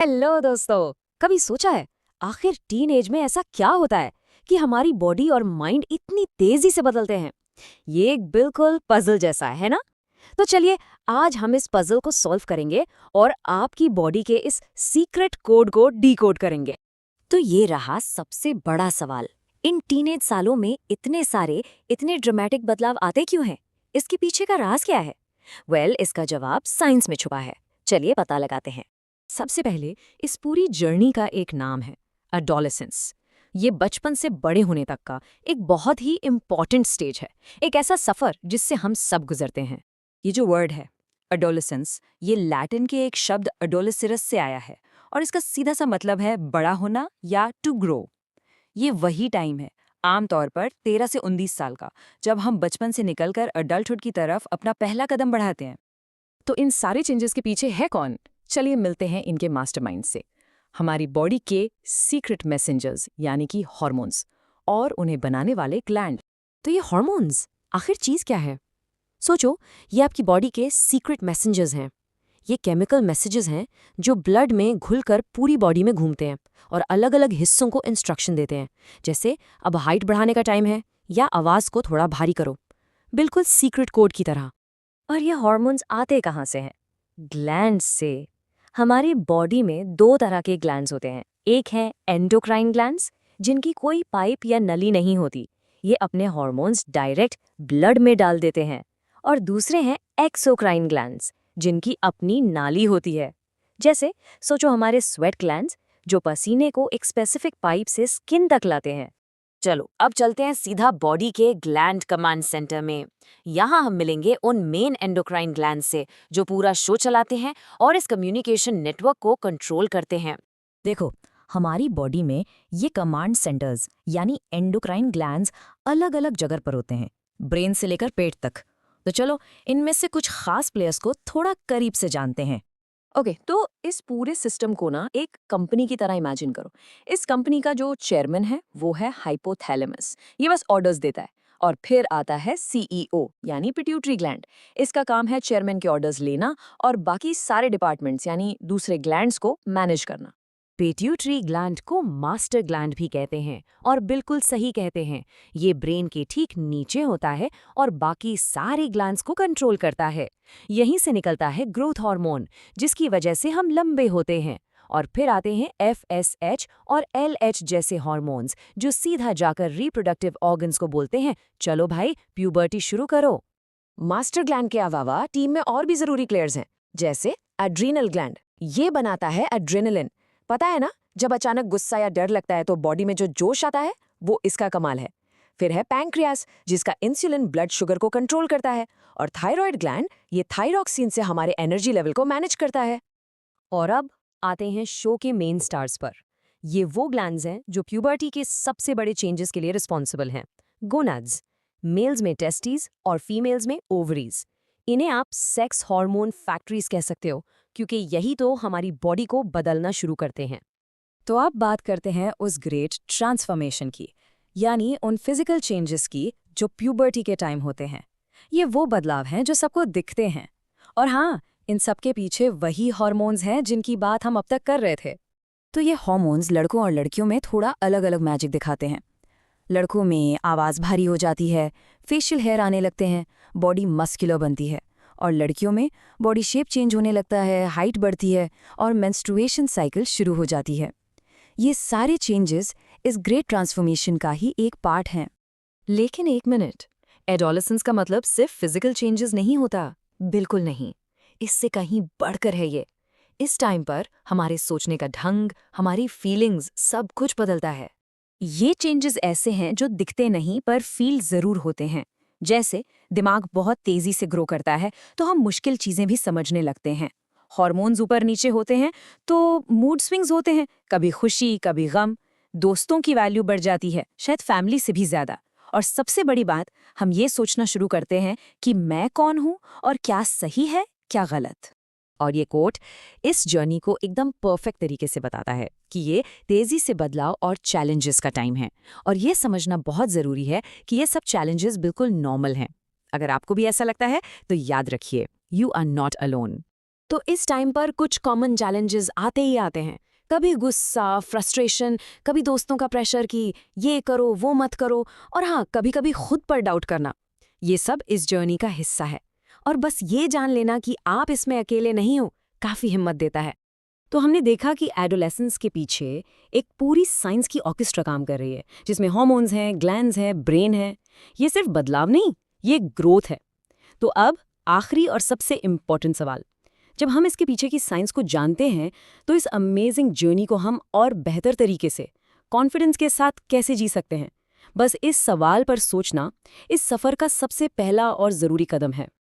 Hello दोस्तों। कभी सोचा है आखिर टीन एज में ऐसा क्या होता है कि हमारी बॉडी और माइंड इतनी तेजी से बदलते हैं। ये एक बिल्कुल पजल जैसा है ना। तो चलिए आज हम इस पजल को सॉल्व करेंगे और आपकी बॉडी के इस सीक्रेट कोड को डीकोड करेंगे। तो ये रहा सबसे बड़ा सवाल, इन टीनेज सालों में इतने ड्रामेटिक बदलाव आते क्यों हैं? इसके पीछे का राज क्या है? इसका जवाब साइंस में छुपा है। चलिए पता लगाते हैं। सबसे पहले इस पूरी जर्नी का एक नाम है, अडोलेसेंस। ये बचपन से बड़े होने तक का एक बहुत ही इम्पॉर्टेंट स्टेज है, एक ऐसा सफर जिससे हम सब गुजरते हैं। ये जो वर्ड है अडोलेसेंस, ये लैटिन के एक शब्द अडोलेसिरस से आया है और इसका सीधा सा मतलब है बड़ा होना या टू ग्रो। ये वही टाइम है, आमतौर पर 13 से 19 साल का, जब हम बचपन से निकलकर अडल्टहुड की तरफ अपना पहला कदम बढ़ाते हैं। तो इन सारे चेंजेस के पीछे है कौन? चलिए मिलते हैं इनके मास्टरमाइंड से, हमारी बॉडी के सीक्रेट मैसेंजर्स यानी कि हार्मोन्स और उन्हें बनाने वाले ग्लैंड। तो ये हार्मोन्स आखिर चीज क्या है? सोचो, ये आपकी बॉडी के सीक्रेट मैसेंजर्स हैं। ये केमिकल मैसेजेस हैं जो ब्लड में घुलकर पूरी बॉडी में घूमते हैं और अलग अलग हिस्सों को इंस्ट्रक्शन देते हैं, जैसे अब हाइट बढ़ाने का टाइम है या आवाज को थोड़ा भारी करो, बिल्कुल सीक्रेट कोड की तरह। और ये हार्मोन्स आते कहाँ से हैं? ग्लैंड्स से। हमारी बॉडी में दो तरह के ग्लैंड्स होते हैं। एक है एंडोक्राइन ग्लैंड्स, जिनकी कोई पाइप या नली नहीं होती, ये अपने हार्मोन्स डायरेक्ट ब्लड में डाल देते हैं। और दूसरे हैं एक्सोक्राइन ग्लैंड्स, जिनकी अपनी नाली होती है। जैसे सोचो हमारे स्वेट ग्लैंड्स, जो पसीने को एक स्पेसिफिक पाइप से स्किन तक लाते हैं। चलो अब चलते हैं सीधा बॉडी के ग्लैंड कमांड सेंटर में। यहाँ हम मिलेंगे उन मेन एंडोक्राइन ग्लैंड से जो पूरा शो चलाते हैं और इस कम्युनिकेशन नेटवर्क को कंट्रोल करते हैं। देखो, हमारी बॉडी में ये कमांड सेंटर्स यानी एंडोक्राइन ग्लैंड्स अलग अलग जगह पर होते हैं, ब्रेन से लेकर पेट तक। तो चलो इनमें से कुछ खास प्लेयर्स को थोड़ा करीब से जानते हैं। ओके, तो इस पूरे सिस्टम को ना एक कंपनी की तरह इमेजिन करो। इस कंपनी का जो चेयरमैन है वो है हाइपोथैलेमस, ये बस ऑर्डर्स देता है। और फिर आता है सीईओ यानी पिट्यूटरी ग्लैंड। इसका काम है चेयरमैन के ऑर्डर्स लेना और बाकी सारे डिपार्टमेंट्स यानी दूसरे ग्लैंड्स को मैनेज करना। पिट्यूटरी ग्लैंड को मास्टर ग्लैंड भी कहते हैं और बिल्कुल सही कहते हैं। ये ब्रेन के ठीक नीचे होता है और बाकी सारे ग्लैंड्स को कंट्रोल करता है। यहीं से निकलता है ग्रोथ हार्मोन, जिसकी वजह से हम लंबे होते हैं। और फिर आते हैं FSH और LH जैसे हार्मोन्स, जो सीधा जाकर रिप्रोडक्टिव ऑर्गन्स को बोलते हैं, चलो भाई प्यूबर्टी शुरू करो। मास्टर ग्लैंड के अलावा टीम में और भी जरूरी प्लेयर्स हैं, जैसे एड्रीनल ग्लैंड। ये बनाता है एड्रेनलिन। पता है ना, जब अचानक गुस्सा या डर लगता है तो बॉडी में जो जोश आता है, वो इसका कमाल है। फिर है पैंक्रियास, जिसका इंसुलिन ब्लड शुगर को कंट्रोल करता है। और थायराइड ग्लैंड, ये थायरॉक्सिन से हमारे एनर्जी लेवल को मैनेज करता है। और अब आते हैं शो के मेन स्टार्स पर। ये वो ग्लैंड्स हैं जो प्यूबर्टी के सबसे बड़े चेंजेस के लिए रिस्पॉन्सिबल हैं। गोनाड्स, मेल्स में टेस्टीज और फीमेल्स में ओवरीज। इन्हें आप सेक्स हार्मोन फैक्ट्रीज कह सकते हो, क्योंकि यही तो हमारी बॉडी को बदलना शुरू करते हैं। तो अब बात करते हैं उस ग्रेट ट्रांसफॉर्मेशन की, यानी उन फिजिकल चेंजेस की जो प्यूबर्टी के टाइम होते हैं। ये वो बदलाव हैं जो सबको दिखते हैं। और हाँ, इन सबके पीछे वही हार्मोन्स हैं जिनकी बात हम अब तक कर रहे थे। तो ये हार्मोन्स लड़कों और लड़कियों में थोड़ा अलग अलग मैजिक दिखाते हैं। लड़कों में आवाज़ भारी हो जाती है, फेशियल हेयर आने लगते हैं, बॉडी मस्कुलर बनती है। और लड़कियों में बॉडी शेप चेंज होने लगता है, हाइट बढ़ती है और मेंस्ट्रुएशन साइकिल शुरू हो जाती है। ये सारे चेंजेस इस ग्रेट ट्रांसफॉर्मेशन का ही एक पार्ट हैं। लेकिन एक मिनट, एडोलेसेंस का मतलब सिर्फ फिजिकल चेंजेस नहीं होता। बिल्कुल नहीं, इससे कहीं बढ़कर है ये। इस टाइम पर हमारे सोचने का ढंग, हमारी फीलिंग्स, सब कुछ बदलता है। ये चेंजेस ऐसे हैं जो दिखते नहीं पर फील जरूर होते हैं। जैसे दिमाग बहुत तेजी से ग्रो करता है तो हम मुश्किल चीजें भी समझने लगते हैं। हार्मोन्स ऊपर नीचे होते हैं तो मूड स्विंग्स होते हैं, कभी खुशी कभी गम। दोस्तों की वैल्यू बढ़ जाती है, शायद फैमिली से भी ज्यादा। और सबसे बड़ी बात, हम ये सोचना शुरू करते हैं कि मैं कौन हूं और क्या सही है क्या गलत। और ये कोट इस जर्नी को एकदम परफेक्ट तरीके से बताता है कि ये तेजी से बदलाव और चैलेंजेस का टाइम है। और ये समझना बहुत ज़रूरी है कि ये सब चैलेंजेस बिल्कुल नॉर्मल हैं। अगर आपको भी ऐसा लगता है तो याद रखिए, यू आर नॉट अलोन। तो इस टाइम पर कुछ कॉमन चैलेंजेस आते ही आते हैं। कभी गुस्सा, फ्रस्ट्रेशन, कभी दोस्तों का प्रेशर कि ये करो वो मत करो, और हाँ, कभी कभी खुद पर डाउट करना। ये सब इस जर्नी का हिस्सा है, और बस ये जान लेना कि आप इसमें अकेले नहीं हो काफ़ी हिम्मत देता है। तो हमने देखा कि एडोलेसेंस के पीछे एक पूरी साइंस की ऑर्केस्ट्रा काम कर रही है, जिसमें हार्मोन्स हैं, ग्लैंड्स हैं, ब्रेन है। ये सिर्फ बदलाव नहीं, ये ग्रोथ है। तो अब आखिरी और सबसे इम्पॉर्टेंट सवाल, जब हम इसके पीछे की साइंस को जानते हैं तो इस अमेजिंग जर्नी को हम और बेहतर तरीके से कॉन्फिडेंस के साथ कैसे जी सकते हैं? बस इस सवाल पर सोचना इस सफ़र का सबसे पहला और ज़रूरी कदम है।